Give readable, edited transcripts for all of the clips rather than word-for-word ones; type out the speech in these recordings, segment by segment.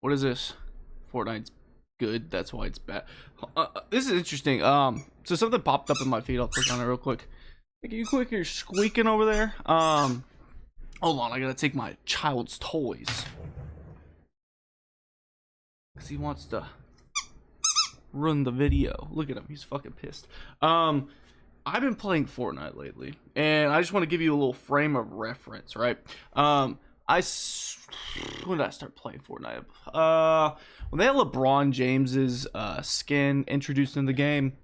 What is this? Fortnite's good. That's why it's bad. This is interesting. So something popped up in my feed. I'll click on it real quick. Hey, can you quit your squeaking over there? Hold on. I gotta take my child's toys. Cause he wants to ruin the video. Look at him. He's fucking pissed. I've been playing Fortnite lately, and I just want to give you a little frame of reference, right? When did I start playing Fortnite? When they had LeBron James's skin introduced in the game,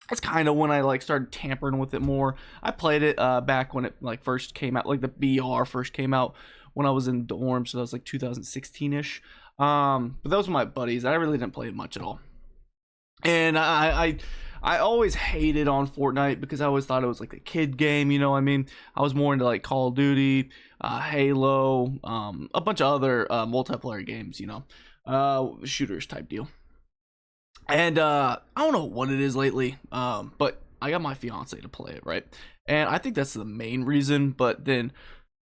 that's kind of when I like started tampering with it more. I played it back when it like first came out, like the BR first came out when I was in dorm, so that was like 2016ish. But those were my buddies. I really didn't play it much at all, and I always hated on Fortnite because I always thought it was like a kid game, you know what I mean? I was more into like Call of Duty, Halo, a bunch of other multiplayer games, you know, shooters type deal. And I don't know what it is lately, but I got my fiance to play it, right? And I think that's the main reason, but then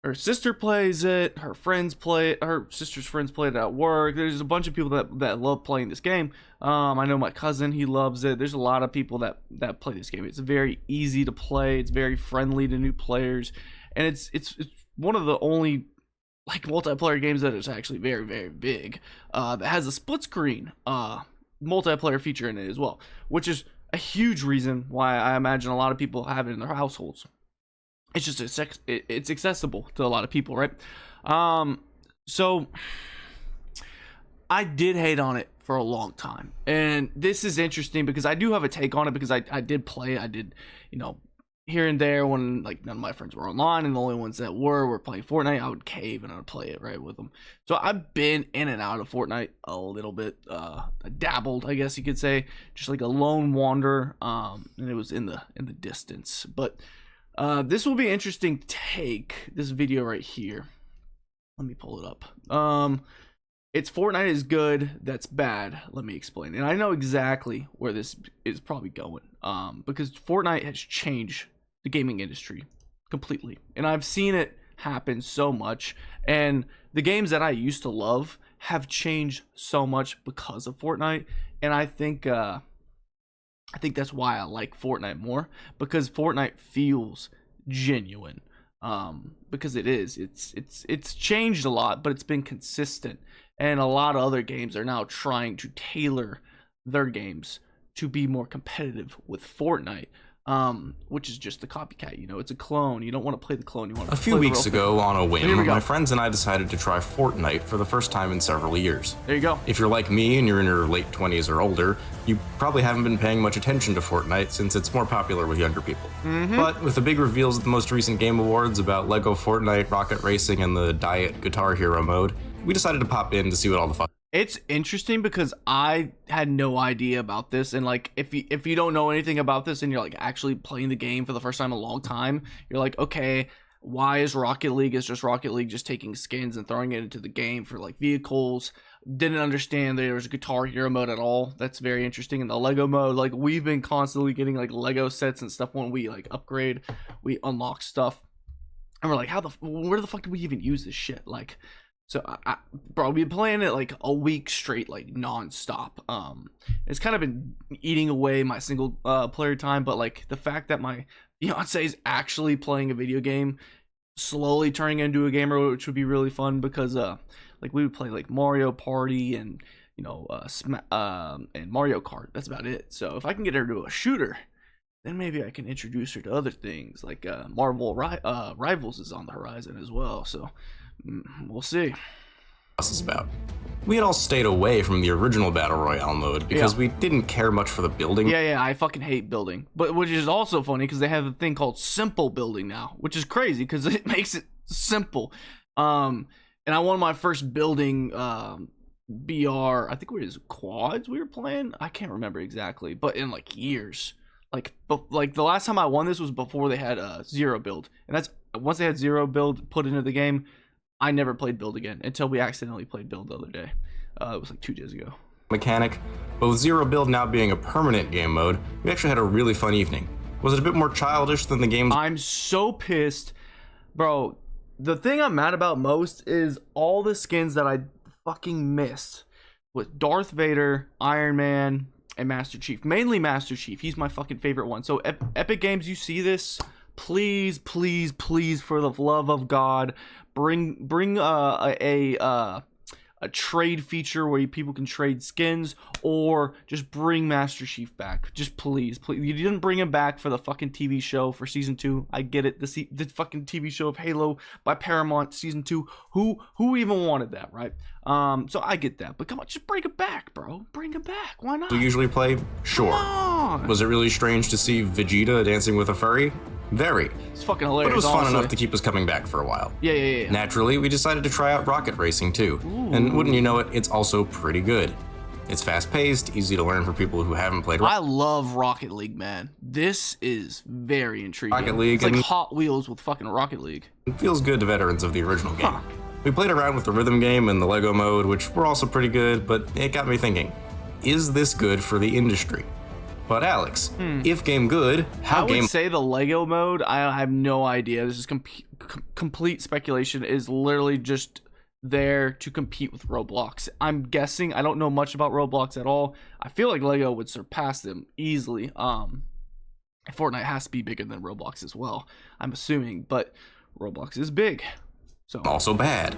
her sister plays it, her friends play it, her sister's friends play it at work. There's a bunch of people that love playing this game. I know my cousin, he loves it. There's a lot of people that play this game. It's very easy to play. It's very friendly to new players, and it's one of the only like multiplayer games that is actually very, very big, that has a split screen multiplayer feature in it as well, which is a huge reason why I imagine a lot of people have it in their households. It's just it's accessible to a lot of people, right? So I did hate on it for a long time, and this is interesting because I do have a take on it because I did play it. I did, you know, here and there when like none of my friends were online and the only ones that were playing Fortnite. I would cave and I would play it right with them. So I've been in and out of Fortnite a little bit. I dabbled, I guess you could say, just like a lone wanderer, and it was in the distance, but this will be interesting to take this video right here. Let me pull it up. It's Fortnite is good, that's bad. Let me explain. And I know exactly where this is probably going. Because Fortnite has changed the gaming industry completely. And I've seen it happen so much. And the games that I used to love have changed so much because of Fortnite. And I think that's why I like Fortnite more, because Fortnite feels genuine. Because it's changed a lot, but it's been consistent, and a lot of other games are now trying to tailor their games to be more competitive with Fortnite, which is just the copycat. You know, it's a clone. You don't want to play the clone. You want to play the real thing. A few weeks ago, on a whim, my friends and I decided to try Fortnite for the first time in several years. There you go. If you're like me and you're in your late 20s or older, you probably haven't been paying much attention to Fortnite since it's more popular with younger people. But with the big reveals at the most recent Game Awards about Lego Fortnite, Rocket Racing, and the Diet Guitar Hero mode, we decided to pop in to see what all the fuss. It's interesting because I had no idea about this, and like if you don't know anything about this and you're like actually playing the game for the first time in a long time, you're like, okay, why is Rocket League just taking skins and throwing it into the game for like vehicles? Didn't understand there was a Guitar Hero mode at all. That's very interesting. In the Lego mode, like we've been constantly getting like Lego sets and stuff when we like upgrade, we unlock stuff, and we're like, where the fuck do we even use this shit? Like, so I probably been playing it like a week straight, like non-stop. It's kind of been eating away my single player time, but like the fact that my fiance is actually playing a video game, slowly turning into a gamer, which would be really fun because like we would play like Mario Party and you know and Mario Kart. That's about it. So if I can get her to a shooter, then maybe I can introduce her to other things like Marvel Rivals is on the horizon as well. So we'll see. This is about. We had all stayed away from the original Battle Royale mode because we didn't care much for the building. Yeah, I fucking hate building. But which is also funny because they have a thing called simple building now, which is crazy because it makes it simple. And I won my first building BR, I think it was quads we were playing. I can't remember exactly, but in like years. Like the last time I won this was before they had zero build. And that's once they had zero build put into the game, I never played build again until we accidentally played build the other day. It was like 2 days ago. Mechanic, but with zero build now being a permanent game mode, we actually had a really fun evening. Was it a bit more childish than the game's? I'm so pissed, bro. The thing I'm mad about most is all the skins that I fucking miss with Darth Vader, Iron Man, and Master Chief. Mainly Master Chief. He's my fucking favorite one. So Epic Games, you see this? Please, please, please, for the love of God, bring a trade feature where people can trade skins, or just bring Master Chief back. Just please. You didn't bring him back for the fucking TV show for season 2. I get it. The fucking TV show of Halo by Paramount season 2. Who even wanted that, right? So I get that, but come on, just bring it back, bro. Bring it back. Why not? We usually play? Sure. Was it really strange to see Vegeta dancing with a furry? Very. It's fucking hilarious. But it was fun honestly. enough to keep us coming back for a while. Yeah. Naturally, we decided to try out rocket racing too. Ooh. And wouldn't you know it, it's also pretty good. It's fast-paced, easy to learn for people who haven't played I love Rocket League, man. This is very intriguing. Rocket League, it's like Hot Wheels with fucking Rocket League. It feels good to veterans of the original game. Huh. We played around with the rhythm game and the Lego mode, which were also pretty good, but it got me thinking, is this good for the industry? But Alex, if game good, how game... I would say the Lego mode, I have no idea. This is complete speculation. It is literally just there to compete with Roblox. I'm guessing. I don't know much about Roblox at all. I feel like Lego would surpass them easily. Fortnite has to be bigger than Roblox as well, I'm assuming. But Roblox is big. So Also bad.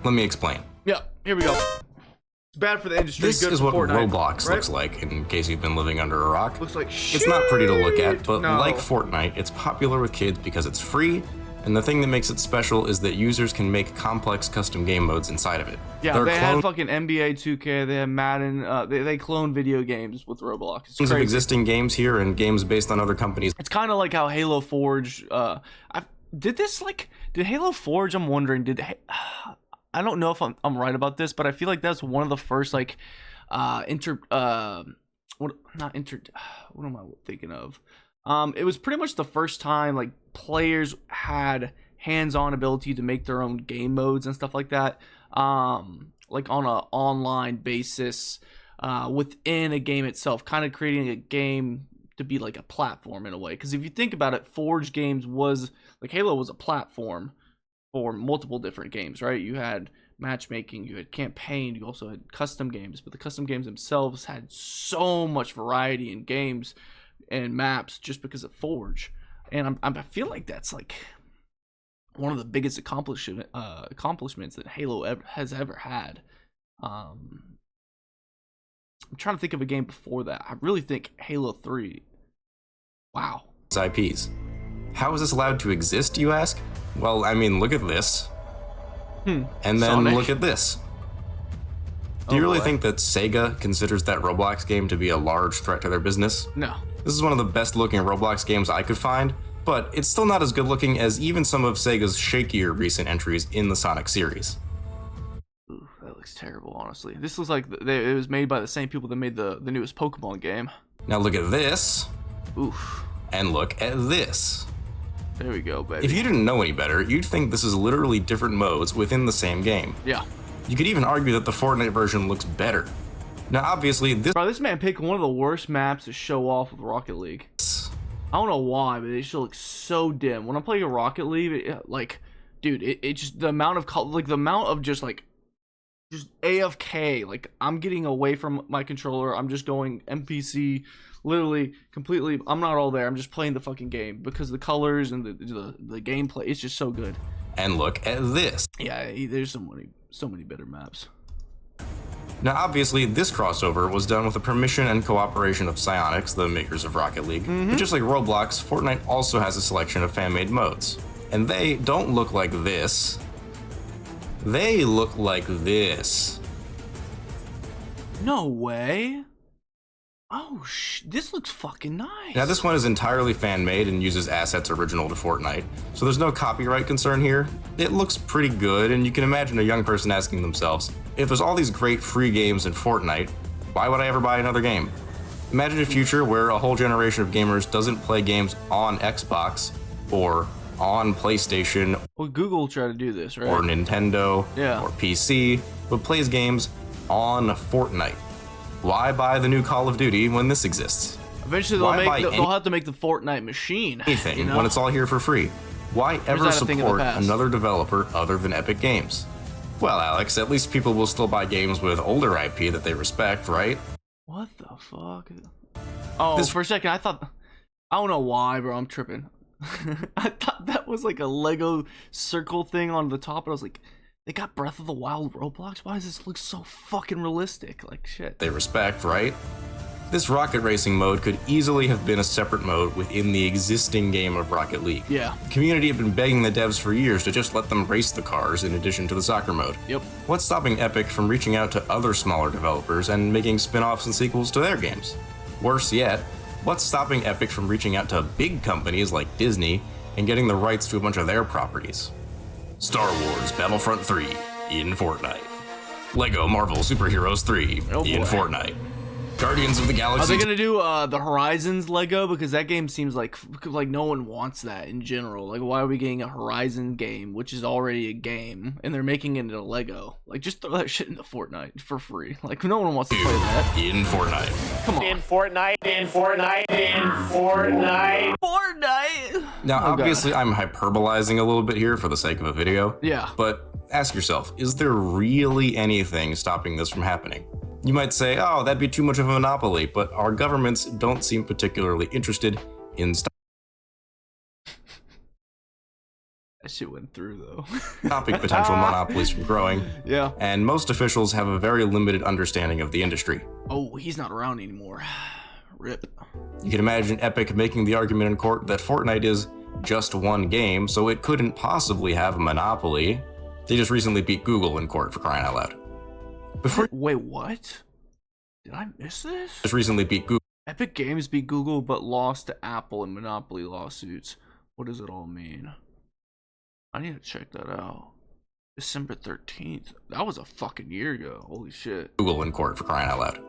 Let me explain. yeah, here we go. It's bad for the industry. This good is for what Fortnite, Roblox right? looks like, in case you've been living under a rock. Looks like shit. It's not pretty to look at, but No. like Fortnite, it's popular with kids because it's free, and the thing that makes it special is that users can make complex custom game modes inside of it. Yeah, There are they had clones fucking NBA 2K, they had Madden, they clone video games with Roblox. It's of crazy. existing games here and games based on other companies. It's kind of like how Halo Forge, did Halo Forge, I'm wondering, I don't know if I'm right about this, but I feel like that's one of the first, like, what am I thinking of? It was pretty much the first time, like, players had hands-on ability to make their own game modes and stuff like that, like on a online basis, within a game itself, kind of creating a game to be like a platform in a way. Because if you think about it, Forge games was, like, Halo was a platform for multiple different games, right? You had matchmaking, you had campaign, you also had custom games, but the custom games themselves had so much variety in games and maps just because of Forge. And I feel like that's like one of the biggest accomplishments that Halo has ever had. I'm trying to think of a game before that. I really think Halo 3. Wow. IPs. How is this allowed to exist, you ask? Well, I mean, look at this. And then Sonic. look at this. Do you really boy. think that Sega considers that Roblox game to be a large threat to their business? No. This is one of the best looking Roblox games I could find, but it's still not as good looking as even some of Sega's shakier recent entries in the Sonic series. Ooh, that looks terrible, honestly. This looks like it was made by the same people that made the newest Pokemon game. Now look at this, Oof. and look at this. There we go, baby. If you didn't know any better, you'd think this is literally different modes within the same game. Yeah. You could even argue that the Fortnite version looks better. Now obviously Bro, this man picked one of the worst maps to show off with Rocket League. I don't know why, but it just looks so dim. When I'm playing Rocket League, dude, it just, the amount of just AFK, like, I'm getting away from my controller, I'm just going NPC, literally, completely, I'm not all there, I'm just playing the fucking game, because the colors and the gameplay, it's just so good. and look at this. Yeah, there's so many better maps. Now obviously this crossover was done with the permission and cooperation of Psyonix, the makers of Rocket League. But just like Roblox, Fortnite also has a selection of fan-made modes. And they don't look like this. They look like this. No way. Oh, this looks fucking nice. Now this one is entirely fan-made and uses assets original to Fortnite, so there's no copyright concern here. It looks pretty good, and you can imagine a young person asking themselves, if there's all these great free games in Fortnite, why would I ever buy another game? Imagine a future where a whole generation of gamers doesn't play games on Xbox, or on PlayStation, Well, Google tried to do this, right? or Nintendo, Yeah. or PC, but plays games on Fortnite. Why buy the new Call of Duty when this exists? Eventually they'll have to make the Fortnite machine. Anything when it's all here for free. Why ever that a thing of the support past? another developer other than Epic Games? Well, Alex, at least people will still buy games with older IP that they respect, right? What the fuck? Oh, for a second, I don't know why, bro. I'm tripping. I thought that was like a Lego circle thing on the top, and I was like, they got Breath of the Wild Roblox? Why does this look so fucking realistic? Like, shit. They respect, right? This rocket racing mode could easily have been a separate mode within the existing game of Rocket League. Yeah. The community had been begging the devs for years to just let them race the cars in addition to the soccer mode. Yep. What's stopping Epic from reaching out to other smaller developers and making spin-offs and sequels to their games? Worse yet, what's stopping Epic from reaching out to big companies like Disney and getting the rights to a bunch of their properties? Star Wars Battlefront 3 in Fortnite. Lego Marvel Superheroes 3 in Fortnite. Guardians of the Galaxy. Are they gonna do the Horizons Lego? Because that game seems like no one wants that in general. Like, why are we getting a Horizon game, which is already a game, and they're making it into Lego? Like, just throw that shit into Fortnite for free. Like, no one wants to play that. In Fortnite. Come on. In Fortnite. In Fortnite. In Fortnite. Fortnite. Now, obviously, I'm hyperbolizing a little bit here for the sake of a video. Yeah. But ask yourself, is there really anything stopping this from happening? You might say, oh, that'd be too much of a monopoly, but our governments don't seem particularly interested in That shit went through, though. stopping potential monopolies from growing. Yeah. And most officials have a very limited understanding of the industry. Oh, he's not around anymore. Rip. You can imagine Epic making the argument in court that Fortnite is just one game, so it couldn't possibly have a monopoly. They just recently beat Google in court, for crying out loud. Wait, what? Did I miss this? Just recently beat Google. Epic Games beat Google but lost to Apple in monopoly lawsuits. What does it all mean? I need to check that out. December 13th. That was a fucking year ago. Holy shit. Google in court, for crying out loud.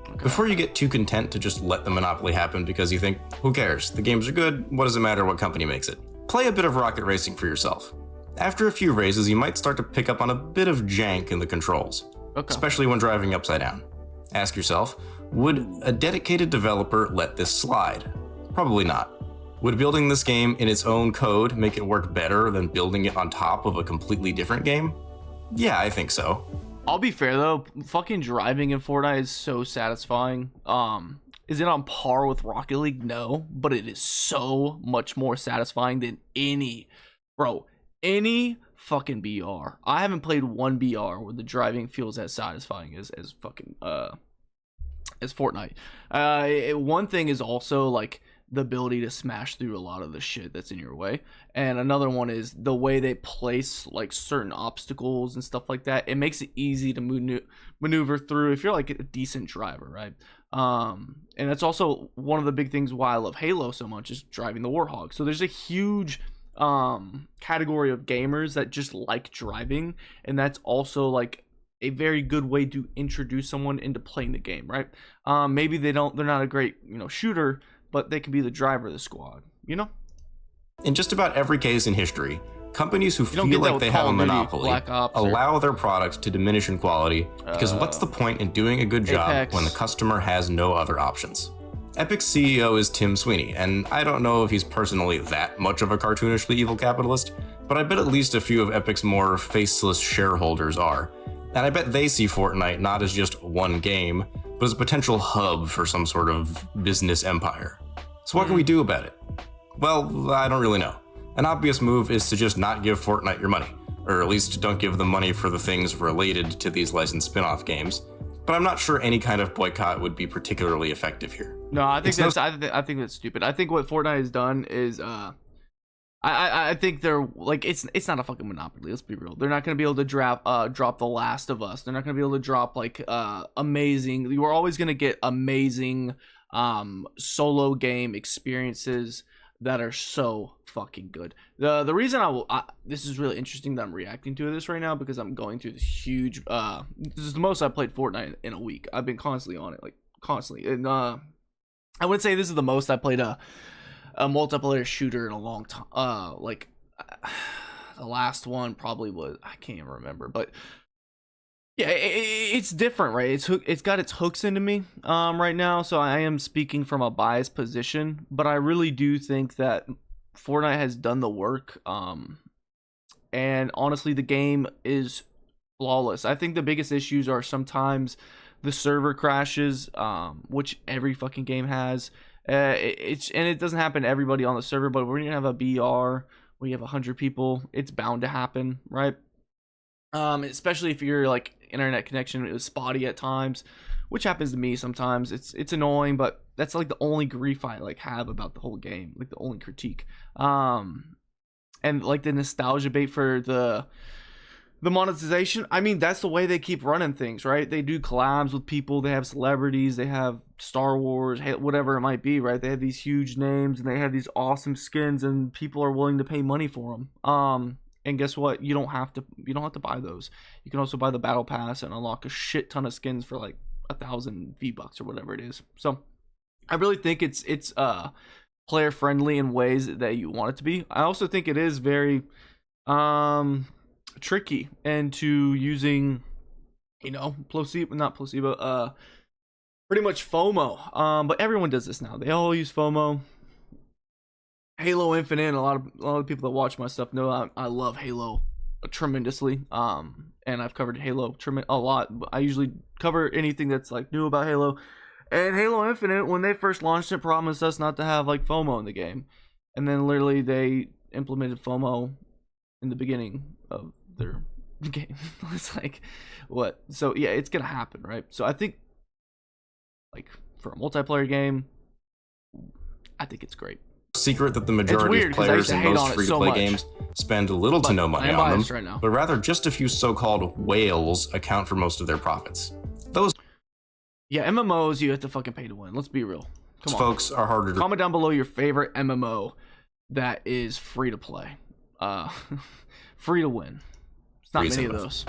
Okay. Before you get too content to just let the monopoly happen because you think, who cares? The games are good. What does it matter what company makes it? Play a bit of rocket racing for yourself. After a few races, you might start to pick up on a bit of jank in the controls. Okay. Especially when driving upside down. Ask yourself, would a dedicated developer let this slide? Probably not. Would building this game in its own code make it work better than building it on top of a completely different game? Yeah, I think so. I'll be fair though, fucking driving in Fortnite is so satisfying. Is it on par with Rocket League? No, but it is so much more satisfying than any fucking BR. I haven't played one BR where the driving feels as satisfying as fucking as Fortnite. One thing is also like the ability to smash through a lot of the shit that's in your way, and another one is the way they place like certain obstacles and stuff like that. It makes it easy to maneuver through if you're like a decent driver, right? And that's also one of the big things why I love Halo so much is driving the Warthog. So there's a huge category of gamers that just like driving, and that's also like a very good way to introduce someone into playing the game, right? Maybe they're not a great shooter, but they can be the driver of the squad, In just about every case in history, companies who feel like they have a monopoly allow their product to diminish in quality because what's the point in doing a good job when the customer has no other options? Epic's CEO is Tim Sweeney, and I don't know if he's personally that much of a cartoonishly evil capitalist, but I bet at least a few of Epic's more faceless shareholders are. And I bet they see Fortnite not as just one game, but as a potential hub for some sort of business empire. So what can we do about it? Well, I don't really know. An obvious move is to just not give Fortnite your money, or at least don't give them money for the things related to these licensed spin-off games. But I'm not sure any kind of boycott would be particularly effective here. No, I think I think that's stupid. I think what Fortnite has done is I think they're like it's not a fucking monopoly. Let's be real. They're not gonna be able to drop The Last of Us. They're not gonna be able to drop like amazing. You are always gonna get amazing solo game experiences that are so fucking good. The reason this is really interesting that I'm reacting to this right now because I'm going through this huge this is the most I played Fortnite in a week. I've been constantly on it, like constantly, and I would say this is the most I played a multiplayer shooter in a long time. The last one probably was, I can't even remember, but yeah, it's different, right? It's got its hooks into me right now, so I am speaking from a biased position, but I really do think that Fortnite has done the work, and honestly the game is flawless. I think the biggest issues are sometimes the server crashes, which every fucking game has. It doesn't happen to everybody on the server, but when you have a BR where you have 100 people, it's bound to happen, right? Especially if your like internet connection is spotty at times, which happens to me sometimes. It's annoying, but that's like the only grief I like have about the whole game, like the only critique. And like the nostalgia bait for the monetization, I mean, that's the way they keep running things, right? They do collabs with people, they have celebrities, they have Star Wars, whatever it might be, right? They have these huge names and they have these awesome skins, and people are willing to pay money for them. And guess what? You don't have to buy those. You can also buy the battle pass and unlock a shit ton of skins for like 1,000 V-bucks or whatever it is. So I really think it's player friendly in ways that you want it to be. I also think it is very tricky into using, you know, pretty much FOMO. But everyone does this now. They all use FOMO. Halo Infinite, a lot of people that watch my stuff know I love Halo tremendously. And I've covered Halo a lot. I usually cover anything that's like new about Halo. And Halo Infinite, when they first launched it, promised us not to have like FOMO in the game. And then literally they implemented FOMO in the beginning of their game. It's like, what? So yeah, it's gonna happen, right? So I think like for a multiplayer game, I think it's great. Secret that the majority of players in most free-to-play games spend little to no money on them, right, but rather just a few so-called whales account for most of their profits. Those MMOs you have to fucking pay to win. Let's be real. Come on, folks are harder to comment down below your favorite MMO that is free to play, free to win. It's not many of those.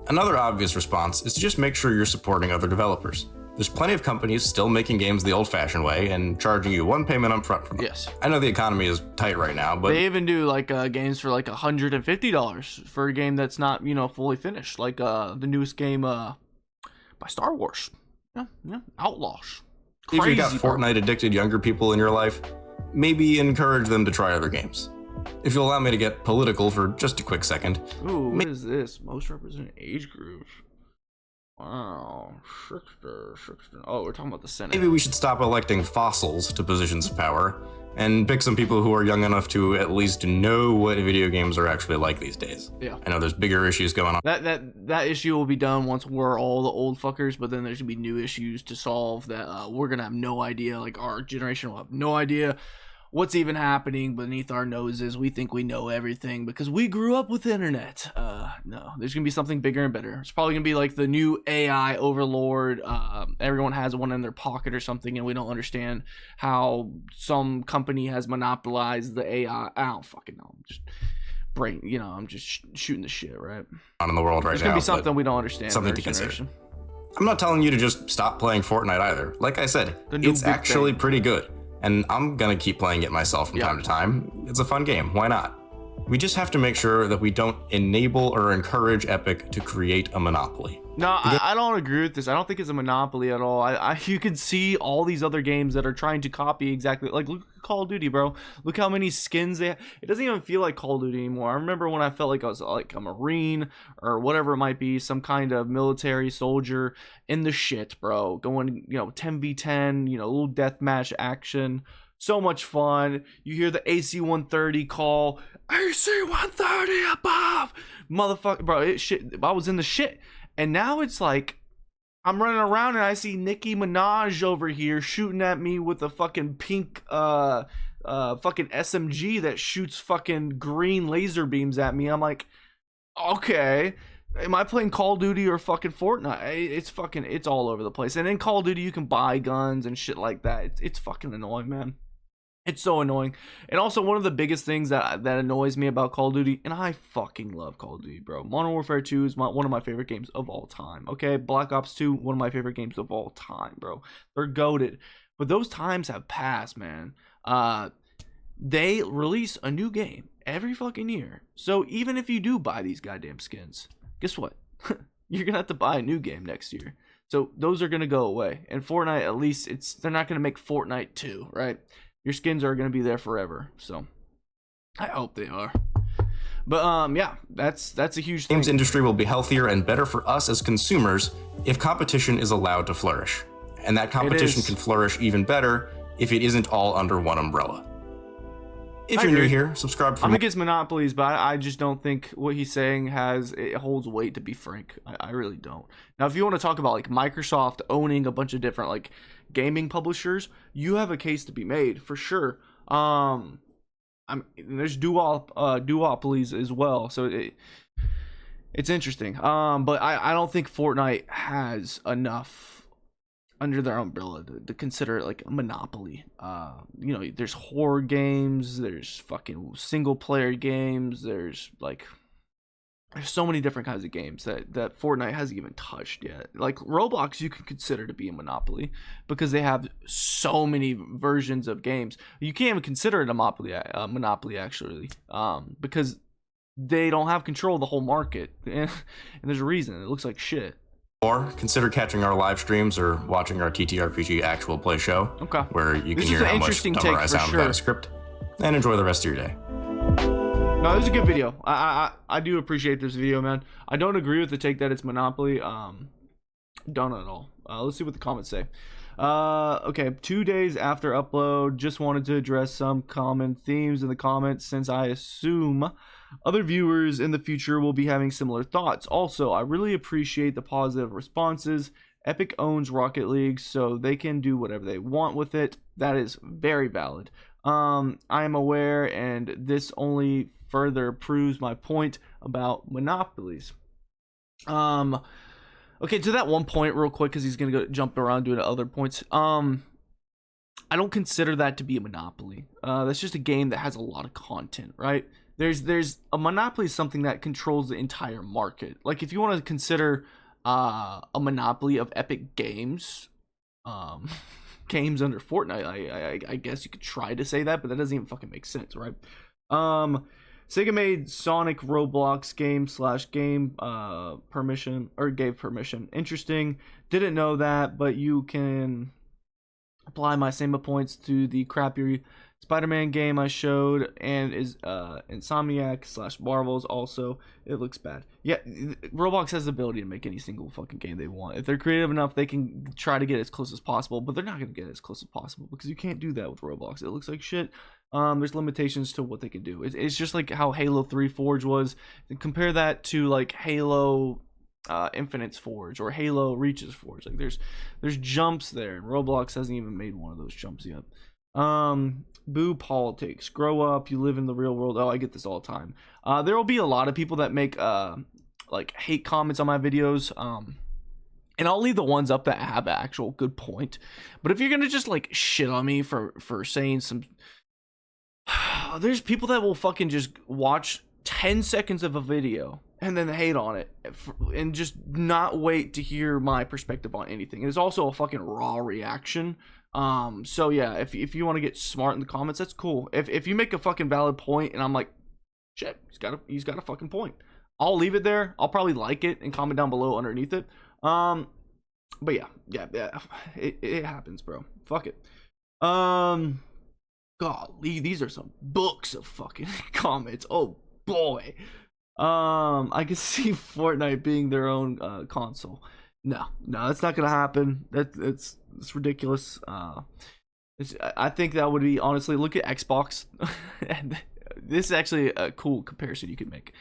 Another obvious response is to just make sure you're supporting other developers. There's plenty of companies still making games the old-fashioned way and charging you one payment up front for them. Yes. I know the economy is tight right now, but they even do like games for like $150 for a game that's not, you know, fully finished. Like the newest game by Star Wars. Yeah, Outlaws. Crazy, if you got Fortnite addicted younger people in your life, maybe encourage them to try other games. If you'll allow me to get political for just a quick second. Ooh, what is this? Most represented age groups. Wow, 60. Oh, we're talking about the Senate. Maybe we should stop electing fossils to positions of power and pick some people who are young enough to at least know what video games are actually like these days. Yeah. I know there's bigger issues going on. That issue will be done once we're all the old fuckers, but then there's gonna be new issues to solve that we're gonna have no idea. Like our generation will have no idea what's even happening beneath our noses. We think we know everything because we grew up with the internet. No, there's gonna be something bigger and better. It's probably gonna be like the new AI overlord. Everyone has one in their pocket or something, and we don't understand how some company has monopolized the AI. I don't fucking know. I'm just shooting the shit, right? On in the world right now. There's gonna be something we don't understand. Something to consider. I'm not telling you to just stop playing Fortnite either. Like I said, it's actually pretty good. And I'm gonna keep playing it myself from time to time. It's a fun game, why not? We just have to make sure that we don't enable or encourage Epic to create a monopoly. No, I don't agree with this. I don't think it's a monopoly at all. You can see all these other games that are trying to copy exactly, like look at Call of Duty, bro. Look how many skins they have. It doesn't even feel like Call of Duty anymore. I remember when I felt like I was like a Marine or whatever it might be, some kind of military soldier in the shit, bro. Going, 10v10, little deathmatch action. So much fun. You hear the AC-130 call, AC-130 above, motherfucker, bro. I was in the shit. And now it's like I'm running around and I see Nicki Minaj over here shooting at me with a fucking pink fucking SMG that shoots fucking green laser beams at me. I'm like, okay, am I playing Call of Duty or fucking Fortnite? It's all over the place. And in Call of Duty you can buy guns and shit like that. It's fucking annoying, man. It's so annoying. And also one of the biggest things that annoys me about Call of Duty, and I fucking love Call of Duty, bro. Modern Warfare 2 is one of my favorite games of all time. Okay, Black Ops 2, one of my favorite games of all time, bro. They're goated. But those times have passed, man. They release a new game every fucking year. So even if you do buy these goddamn skins, guess what? You're gonna have to buy a new game next year. So those are gonna go away. And Fortnite, at least they're not gonna make Fortnite 2, right? Your skins are going to be there forever, so I hope they are. But yeah, that's a huge thing. Games industry will be healthier and better for us as consumers if competition is allowed to flourish. And that competition can flourish even better if it isn't all under one umbrella. If you're new here, subscribe for I'm more. against monopolies, but I just don't think what he's saying holds weight, to be frank. I really don't. Now, if you want to talk about like Microsoft owning a bunch of different like gaming publishers, you have a case to be made for sure. There's duopolies as well, so it's interesting. But I don't think Fortnite has enough under their umbrella to consider it like a monopoly. There's horror games, there's fucking single player games, there's so many different kinds of games that Fortnite hasn't even touched yet. Like Roblox, you can consider to be a monopoly because they have so many versions of games. You can't even consider it a monopoly actually, because they don't have control of the whole market, and there's a reason. It looks like shit. Or consider catching our live streams or watching our TTRPG actual play show, where you can hear how much dumber I sound without a script, and enjoy the rest of your day. No, this is a good video. I do appreciate this video, man. I don't agree with the take that it's monopoly. Don't at all. Let's see what the comments say. Okay, 2 days after upload, just wanted to address some common themes in the comments since I assume other viewers in the future will be having similar thoughts. Also, I really appreciate the positive responses. Epic owns Rocket League, so they can do whatever they want with it. That is very valid. I am aware, and this only further proves my point about monopolies. Okay, to that one point real quick, because he's gonna go jump around doing other points. I don't consider that to be a monopoly. That's just a game that has a lot of content, right? There's a monopoly is something that controls the entire market. Like if you want to consider a monopoly of Epic Games, games under Fortnite, I guess you could try to say that, but that doesn't even fucking make sense, right? Sega made Sonic Roblox game permission, or gave permission. Interesting. Didn't know that, but you can apply my same points to the crappy Spider-Man game I showed, and is Insomniac / Marvel's also. It looks bad. Yeah, Roblox has the ability to make any single fucking game they want. If they're creative enough, they can try to get as close as possible, but they're not going to get as close as possible because you can't do that with Roblox. It looks like shit. There's limitations to what they can do. It's just like how Halo 3 Forge was. Compare that to like Halo Infinite's Forge or Halo Reach's Forge. Like there's jumps there, and Roblox hasn't even made one of those jumps yet. Boo politics. Grow up. You live in the real world. Oh, I get this all the time. There will be a lot of people that make like hate comments on my videos. And I'll leave the ones up that have an actual good point. But if you're gonna just like shit on me for saying some, there's people that will fucking just watch 10 seconds of a video and then hate on it and just not wait to hear my perspective on anything. It's also a fucking raw reaction. So yeah, if you want to get smart in the comments, that's cool. If you make a fucking valid point and I'm like, shit, he's got a fucking point, I'll leave it there. I'll probably like it and comment down below underneath it. But yeah, it happens, bro. Fuck it. Golly, these are some books of fucking comments. Oh boy. I can see Fortnite being their own console. No, that's not gonna happen. It's ridiculous. I think that would be, honestly, look at Xbox. And this is actually a cool comparison you could make.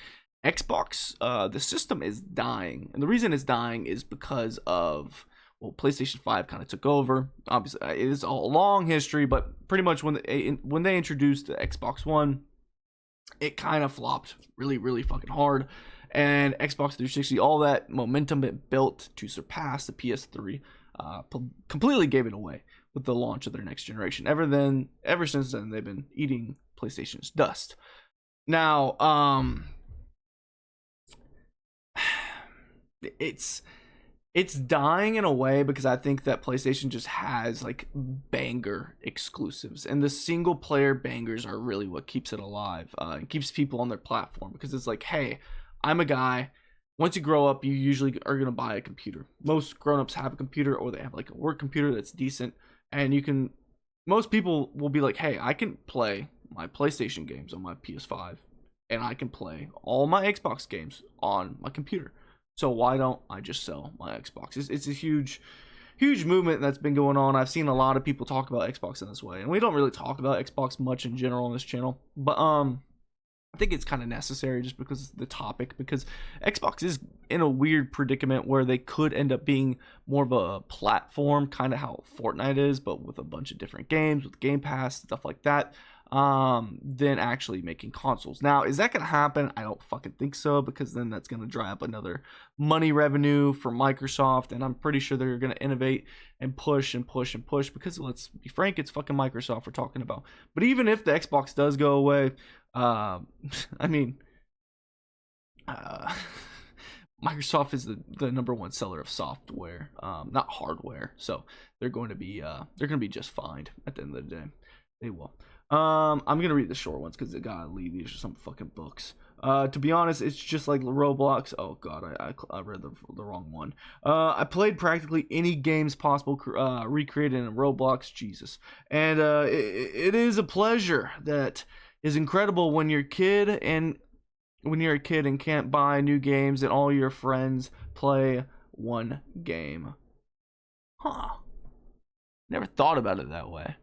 Xbox, the system is dying, and the reason it's dying is because of, well, PlayStation 5 kind of took over. Obviously, it is a long history, but pretty much when they introduced the Xbox One, it kind of flopped really, really fucking hard. And Xbox 360, all that momentum it built to surpass the PS3, completely gave it away with the launch of their next generation. Ever since then, they've been eating PlayStation's dust. Now, it's dying in a way because I think that PlayStation just has like banger exclusives, and the single player bangers are really what keeps it alive, and keeps people on their platform, because it's like, hey, I'm a guy. Once you grow up, you usually are going to buy a computer. Most grown-ups have a computer, or they have like a work computer that's decent, and most people will be like, hey, I can play my PlayStation games on my PS5, and I can play all my Xbox games on my computer. So why don't I just sell my Xbox? It's a huge movement that's been going on. I've seen a lot of people talk about Xbox in this way, and we don't really talk about Xbox much in general on this channel, but I think it's kind of necessary just because of the topic, because Xbox is in a weird predicament where they could end up being more of a platform, kind of how Fortnite is, but with a bunch of different games, with Game Pass, stuff like that, than actually making consoles. Now, is that going to happen? I don't fucking think so, because then that's going to dry up another money revenue for Microsoft, and I'm pretty sure they're going to innovate and push and push and push, because let's be frank, it's fucking Microsoft we're talking about. But even if the Xbox does go away, I mean, Microsoft is the number one seller of software, not hardware, so they're going to be just fine at the end of the day. They will. I'm gonna read the short ones because golly, these are some fucking books. To be honest, it's just like Roblox. Oh god, I read the wrong one. I played practically any games possible recreated in Roblox. Jesus, and it is a pleasure that is incredible when you're a kid and can't buy new games and all your friends play one game. Huh? Never thought about it that way.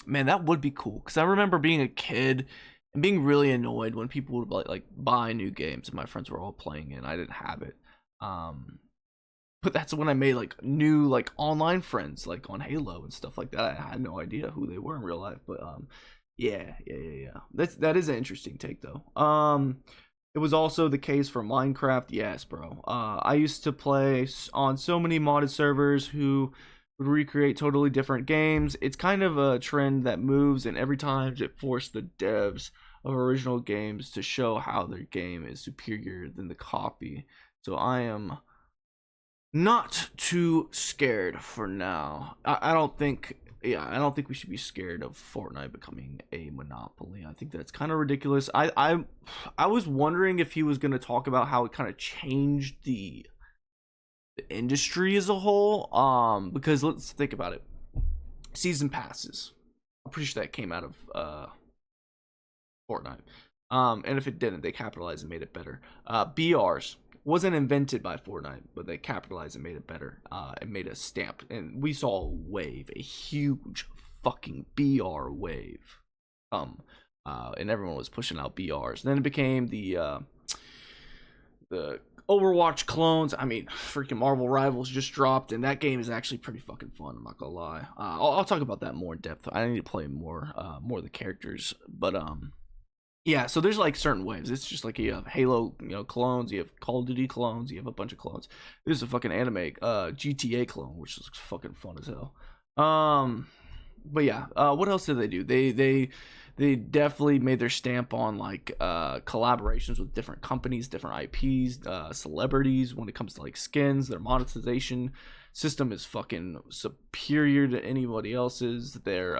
Man, that would be cool, because I remember being a kid and being really annoyed when people would like buy new games and my friends were all playing it and I didn't have it. But that's when I made like new like online friends like on Halo and stuff like that. I had no idea who they were in real life, but yeah. That is an interesting take though. It was also the case for Minecraft. Yes, bro. I used to play on so many modded servers who would recreate totally different games. It's kind of a trend that moves, and every time it forced the devs of original games to show how their game is superior than the copy. So I am not too scared for now. I don't think we should be scared of Fortnite becoming a monopoly. I think that's kind of ridiculous. I was wondering if he was going to talk about how it kind of changed the industry as a whole, because let's think about it. Season passes, I'm pretty sure that came out of Fortnite, and if it didn't, they capitalized and made it better. BRs wasn't invented by Fortnite, but they capitalized and made it better, and made a stamp, and we saw a huge fucking BR wave, and everyone was pushing out BRs. And then it became the Overwatch clones. I mean, freaking Marvel Rivals just dropped, and that game is actually pretty fucking fun. I'm not gonna lie. I'll talk about that more in depth. I need to play more of the characters, but yeah. So there's like certain waves. It's just like you have Halo, clones. You have Call of Duty clones. You have a bunch of clones. There's a fucking anime GTA clone, which is fucking fun as hell. But yeah. What else did they do? They definitely made their stamp on like collaborations with different companies, different IPs, celebrities. When it comes to like skins, their monetization system is fucking superior to anybody else's. Their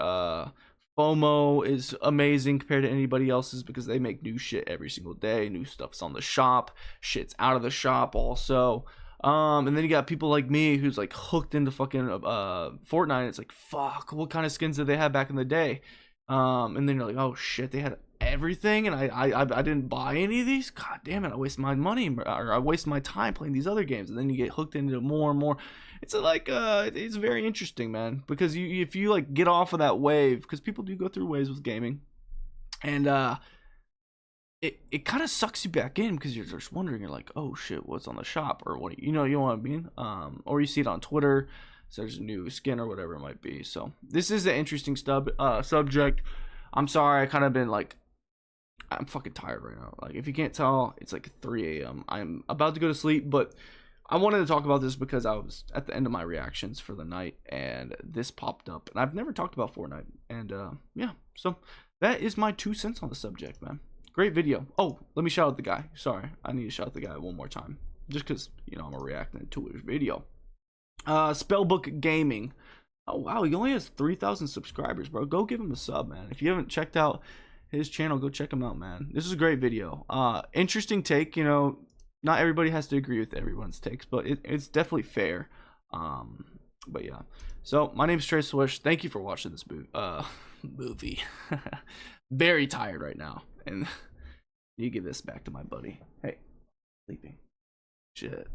FOMO is amazing compared to anybody else's, because they make new shit every single day. New stuff's on the shop, shit's out of the shop also. And then you got people like me who's like hooked into fucking Fortnite. It's like, fuck, what kind of skins did they have back in the day? And then you're like, oh shit, they had everything, and I didn't buy any of these. God damn it, I waste my money, or I waste my time playing these other games. And then you get hooked into more and more. It's like it's very interesting, man, because if you like get off of that wave, because people do go through waves with gaming, and it kind of sucks you back in, because you're just wondering, you're like, oh shit, what's on the shop, or what, you know what I mean? Or you see it on Twitter. So there's a new skin or whatever it might be. So this is an interesting subject. I'm sorry, I kind of been like, I'm fucking tired right now. Like, if you can't tell, it's like 3 a.m. I'm about to go to sleep, but I wanted to talk about this because I was at the end of my reactions for the night, and this popped up, and I've never talked about Fortnite, and yeah, so that is my 2 cents on the subject, man. Great video. Oh, let me shout out the guy. Sorry, I need to shout out the guy one more time, just because I'm reacting to his video. Spellbook Gaming. Oh wow, he only has 3,000 subscribers, bro. Go give him a sub, man. If you haven't checked out his channel, go check him out, man. This is a great video. Interesting take. Not everybody has to agree with everyone's takes, but it's definitely fair. But yeah. So my name's Trey Swish. Thank you for watching this movie. Very tired right now, And you give this back to my buddy. Hey, sleeping. Shit.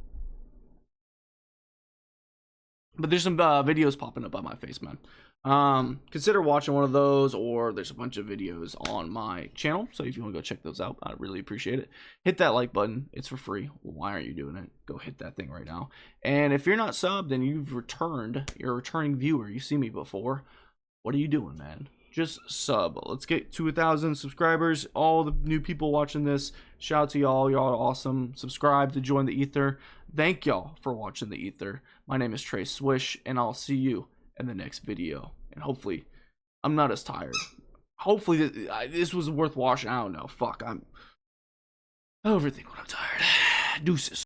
But there's some videos popping up on my face, man. Consider watching one of those, or there's a bunch of videos on my channel. So if you want to go check those out, I'd really appreciate it. Hit that like button. It's for free. Why aren't you doing it? Go hit that thing right now. And if you're not subbed, then you've returned. You're a returning viewer. You've seen me before. What are you doing, man? Just sub. Let's get to 1,000 subscribers. All the new people watching this, shout out to y'all. Y'all are awesome. Subscribe to join the ether. Thank y'all for watching the ether. My name is Trey Swish, and I'll see you in the next video. And hopefully, I'm not as tired. Hopefully, this was worth watching. I don't know. Fuck, I'm overthinking when I'm tired. Deuces.